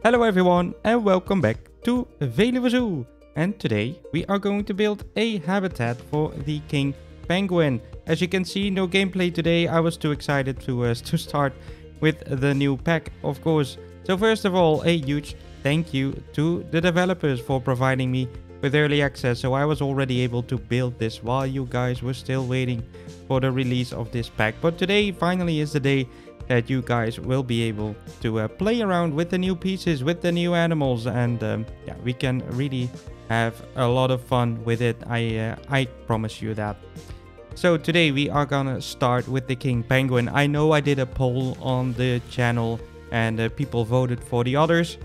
Hello everyone and welcome back to Veluwe Zoo. And today we are going to build a habitat for the king penguin. As you can see, no gameplay today. I was too excited to start with the new pack, of course. So first of all, a huge thank you to the developers for providing me with early access. So I was already able to build this while you guys were still waiting for the release of this pack. But today finally is the day that you guys will be able to play around with the new pieces, with the new animals, and yeah, we can really have a lot of fun with it. I promise you that. So today we are gonna start with the king penguin. I know I did a poll on the channel and people voted for the otters,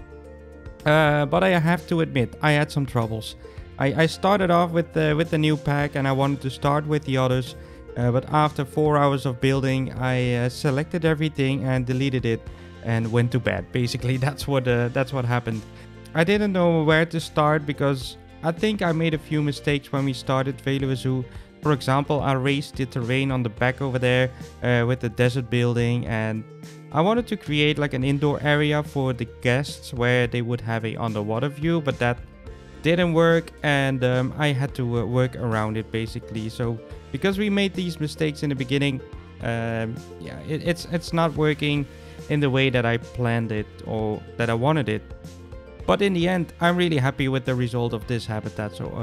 but I have to admit I had some troubles. I started off with the new pack and I wanted to start with the otters. But after 4 hours of building, I selected everything and deleted it and went to bed. Basically, that's what happened. I didn't know where to start because I think I made a few mistakes when we started Veluwe Zoo. For example, I raised the terrain on the back over there with the desert building, and I wanted to create like an indoor area for the guests where they would have a underwater view, but that didn't work, and I had to work around it basically. So because we made these mistakes in the beginning, yeah, it's not working in the way that I planned it or that I wanted it. But in the end, I'm really happy with the result of this habitat. So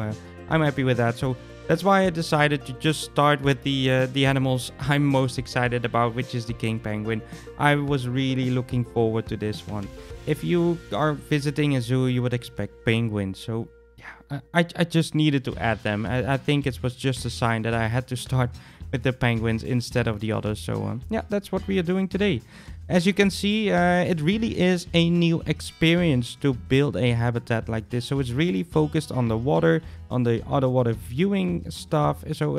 I'm happy with that. So that's why I decided to just start with the animals I'm most excited about, which is the king penguin. I was really looking forward to this one. If you are visiting a zoo, you would expect penguins. So yeah, I just needed to add them. I think it was just a sign that I had to start with the penguins instead of the others. So yeah, that's what we are doing today. As you can see, it really is a new experience to build a habitat like this. So it's really focused on the water, on the underwater viewing stuff. So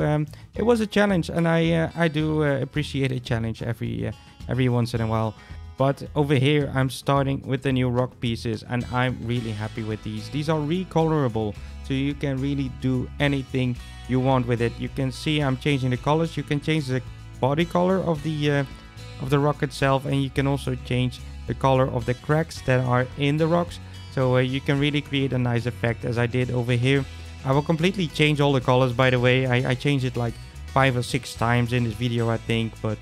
it was a challenge, and I do appreciate a challenge every once in a while. But over here, I'm starting with the new rock pieces, and I'm really happy with these. These are recolorable, so you can really do anything you want with it. You can see I'm changing the colors. You can change the body color of the rock itself, and you can also change the color of the cracks that are in the rocks. So you can really create a nice effect, as I did over here. I will completely change all the colors, by the way. I changed it like 5 or 6 times in this video, I think, but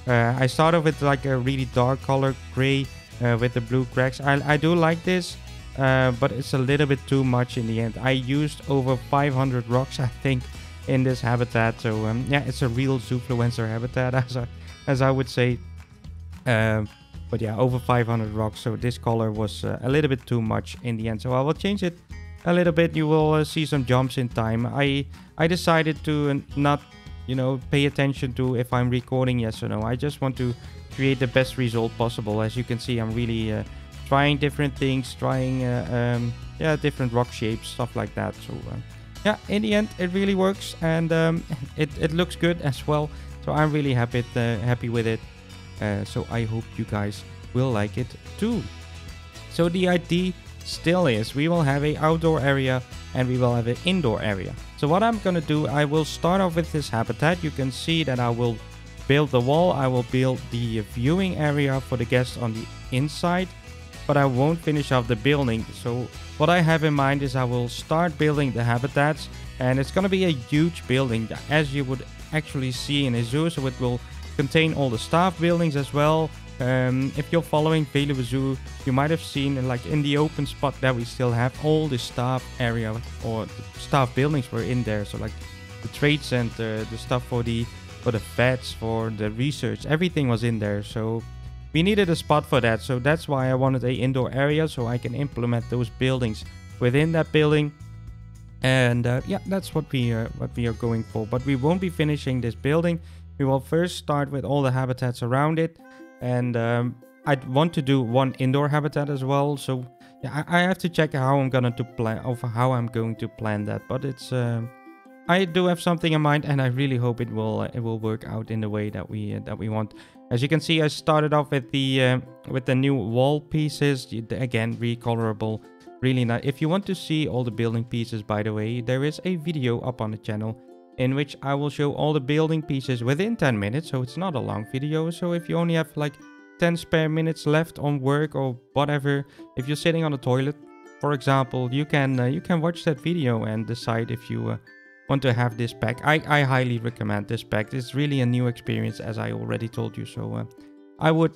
I started with like a really dark color gray with the blue cracks. I do like this, but it's a little bit too much in the end. I used over 500 rocks, I think, in this habitat. So yeah, it's a real zoofluencer habitat, as I would say. But yeah, over 500 rocks. So this color was a little bit too much in the end. So I will change it a little bit. You will see some jumps in time. I decided to not, you know, pay attention to if I'm recording yes or no. I just want to create the best result possible. As you can see, I'm really trying different things, trying yeah, different rock shapes, stuff like that. So yeah, in the end it really works, and it looks good as well. So I'm really happy with it. So I hope you guys will like it too. So the idea still is we will have an outdoor area and we will have an indoor area. So what I'm gonna do, I will start off with this habitat. You can see that I will build the wall. I will build the viewing area for the guests on the inside, but I won't finish off the building. So what I have in mind is I will start building the habitats, and it's gonna be a huge building, as you would actually see in a zoo. So it will contain all the staff buildings as well. If you're following Veluwe Zoo, you might have seen like in the open spot that we still have all the staff area, or the staff buildings were in there. So like the trade center, the stuff for the vets, for the research, everything was in there. So we needed a spot for that. So that's why I wanted a indoor area, so I can implement those buildings within that building. And yeah, that's what we are going for. But we won't be finishing this building. We will first start with all the habitats around it. And I want to do one indoor habitat as well. So yeah, I have to check how I'm going to plan that. But it's I do have something in mind, and I really hope it will work out in the way that we want. As you can see, I started off with the new wall pieces. Again, recolorable, really nice. If you want to see all the building pieces, by the way, there is a video up on the channel in which I will show all the building pieces within 10 minutes. So it's not a long video. So if you only have like 10 spare minutes left on work or whatever, if you're sitting on a toilet, for example, you can watch that video and decide if you want to have this pack. I highly recommend this pack. It's really a new experience, as I already told you. So I would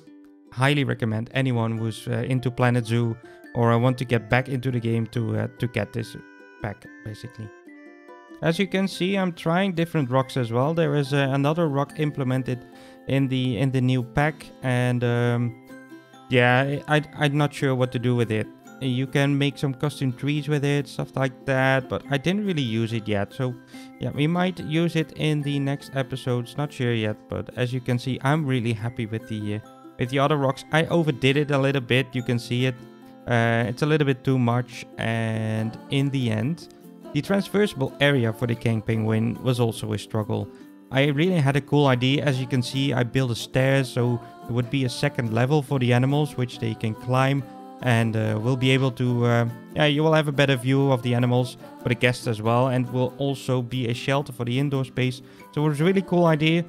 highly recommend anyone who's into Planet Zoo or want to get back into the game to get this pack, basically. As you can see, I'm trying different rocks as well. There is another rock implemented in the new pack, and yeah, I'm not sure what to do with it. You can make some custom trees with it, stuff like that, but I didn't really use it yet. So yeah, we might use it in the next episodes. Not sure yet, but as you can see, I'm really happy with the other rocks. I overdid it a little bit. You can see it. It's a little bit too much, and in the end, the transversable area for the king penguin was also a struggle. I really had a cool idea. As you can see, I built a stairs, so there would be a second level for the animals, which they can climb. And we'll be able to, yeah, you will have a better view of the animals for the guests as well. And will also be a shelter for the indoor space. So it was a really cool idea,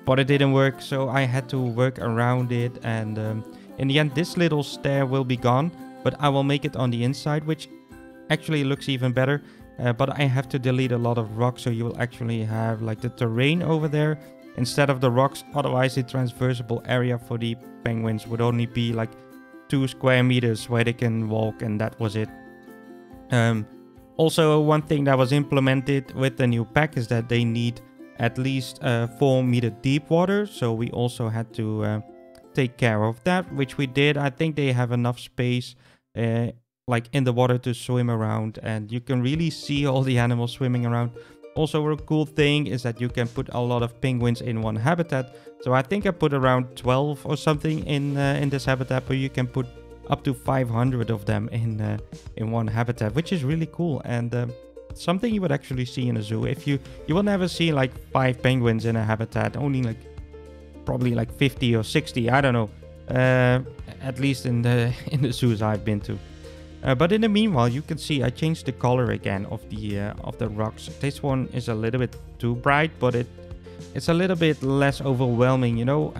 but it didn't work. So I had to work around it. And in the end, this little stair will be gone. But I will make it on the inside, which actually looks even better. But I have to delete a lot of rocks. So you will actually have like the terrain over there instead of the rocks. Otherwise, the transversable area for the penguins would only be like 2 square meters where they can walk, and that was it. Also, one thing that was implemented with the new pack is that they need at least 4 meter deep water. So we also had to take care of that, which we did. I think they have enough space like in the water to swim around, and you can really see all the animals swimming around. Also, a cool thing is that you can put a lot of penguins in one habitat. So I think I put around 12 or something in this habitat, but you can put up to 500 of them in one habitat, which is really cool, and something you would actually see in a zoo. If you will never see like 5 penguins in a habitat, only like probably like 50 or 60, I don't know. At least in the zoos I've been to. But in the meanwhile, you can see I changed the color again of the rocks. This one is a little bit too bright, but it's a little bit less overwhelming, you know.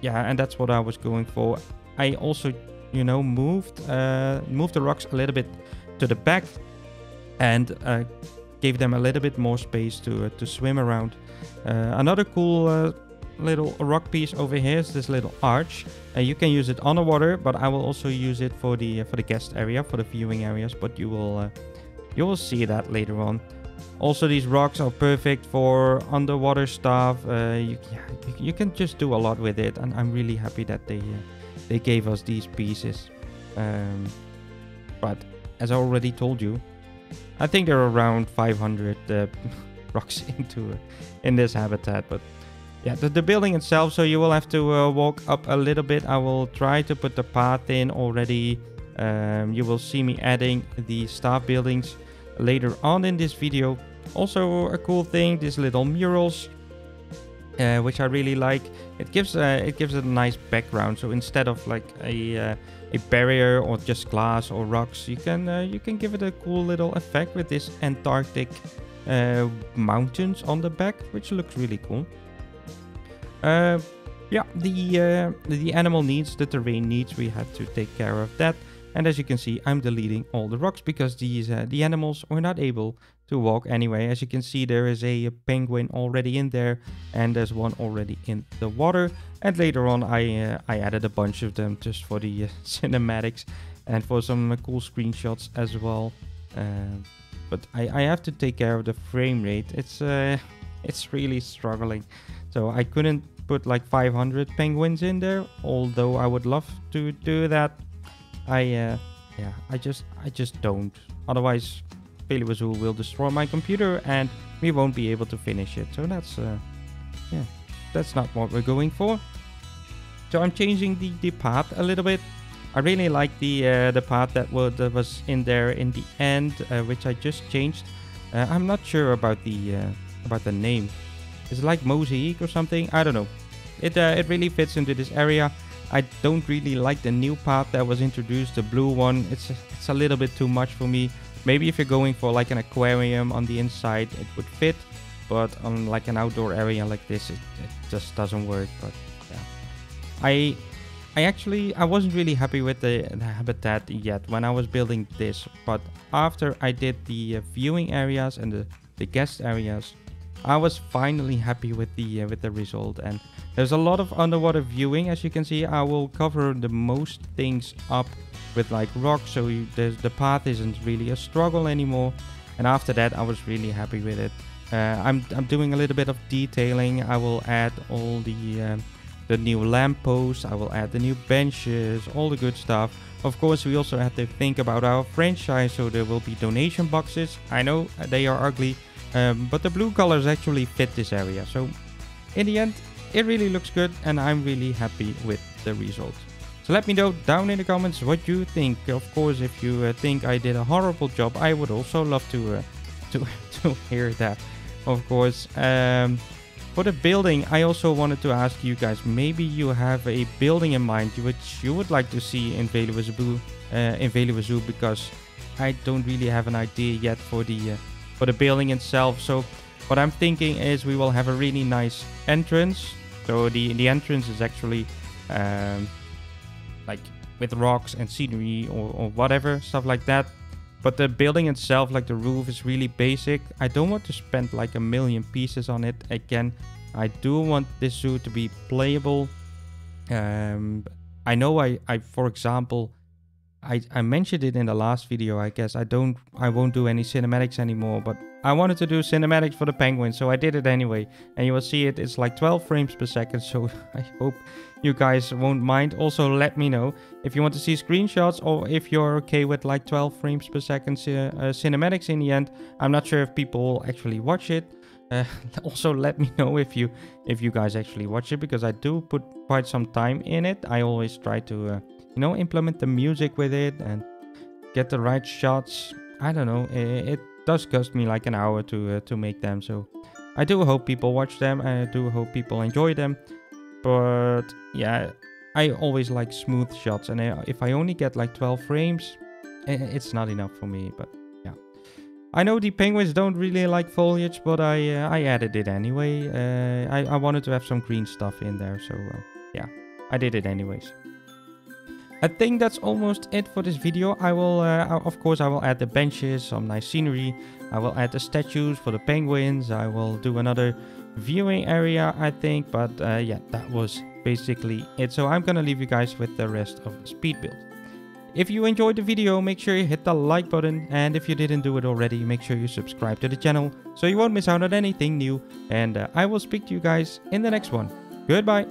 Yeah, and that's what I was going for. I also, you know, moved the rocks a little bit to the back and gave them a little bit more space to swim around. Another cool little rock piece over here is this little arch. You can use it on the water, but I will also use it for the guest area, for the viewing areas. But you will see that later on. Also, these rocks are perfect for underwater stuff. You can just do a lot with it, and I'm really happy that they gave us these pieces. But as I already told you, I think there are around 500 rocks in this habitat, but. Yeah, the building itself, so you will have to walk up a little bit. I will try to put the path in already. You will see me adding the staff buildings later on in this video. Also a cool thing, these little murals, which I really like. It gives a nice background. So instead of like a barrier or just glass or rocks, you can give it a cool little effect with this Antarctic mountains on the back, which looks really cool. Yeah, the animal needs, the terrain needs, we had to take care of that. And as you can see, I'm deleting all the rocks because the animals were not able to walk anyway. As you can see, there is a penguin already in there, and there's one already in the water. And later on, I added a bunch of them just for the cinematics and for some cool screenshots as well. But I have to take care of the frame rate. It's really struggling. So I couldn't put like 500 penguins in there, although I would love to do that. I just don't. Otherwise, Veluwe Zoo will destroy my computer and we won't be able to finish it. So that's not what we're going for. So I'm changing the path a little bit. I really like the path that was in there in the end, which I just changed. I'm not sure about the name. Is it like mosaic or something? I don't know. It really fits into this area. I don't really like the new path that was introduced, the blue one. It's a little bit too much for me. Maybe if you're going for like an aquarium on the inside, it would fit. But on like an outdoor area like this, it just doesn't work. But yeah, I wasn't really happy with the habitat yet when I was building this, but after I did the viewing areas and the guest areas, I was finally happy with the result. And there's a lot of underwater viewing, as you can see. I will cover the most things up with like rocks, so the path isn't really a struggle anymore. And after that, I was really happy with it. I'm doing a little bit of detailing. I will add all the new lampposts. I will add the new benches, all the good stuff. Of course, we also have to think about our franchise, so there will be donation boxes. I know they are ugly, but the blue colors actually fit this area. So in the end, it really looks good, and I'm really happy with the result. So let me know down in the comments what you think. Of course, if you think I did a horrible job, I would also love to hear that. Of course, for the building, I also wanted to ask you guys, maybe you have a building in mind which you would like to see in Veluwe Zoo, because I don't really have an idea yet for the building itself. So what I'm thinking is we will have a really nice entrance. So the entrance is actually like with rocks and scenery or whatever, stuff like that. But the building itself, like the roof, is really basic. I don't want to spend like a million pieces on it. Again, I do want this zoo to be playable. I know for example, I mentioned it in the last video, I guess. I won't do any cinematics anymore, but I wanted to do cinematics for the penguin, so I did it anyway. And you will see it's like 12 frames per second, so I hope you guys won't mind. Also, let me know if you want to see screenshots, or if you're okay with like 12 frames per second cinematics in the end. I'm not sure if people will actually watch it. Also, let me know if you guys actually watch it, because I do put quite some time in it. I always try to you know, implement the music with it and get the right shots. I don't know, it does cost me like an hour to make them, so I do hope people watch them. I do hope people enjoy them. But yeah, I always like smooth shots, and if I only get like 12 frames, it's not enough for me. But yeah, I know the penguins don't really like foliage, but I added it anyway. I wanted to have some green stuff in there, so yeah, I did it anyways. I think that's almost it for this video. I will, of course, I will add the benches, some nice scenery. I will add the statues for the penguins. I will do another viewing area, I think. But yeah, that was basically it. So I'm gonna leave you guys with the rest of the speed build. If you enjoyed the video, make sure you hit the like button. And if you didn't do it already, make sure you subscribe to the channel so you won't miss out on anything new. And I will speak to you guys in the next one. Goodbye.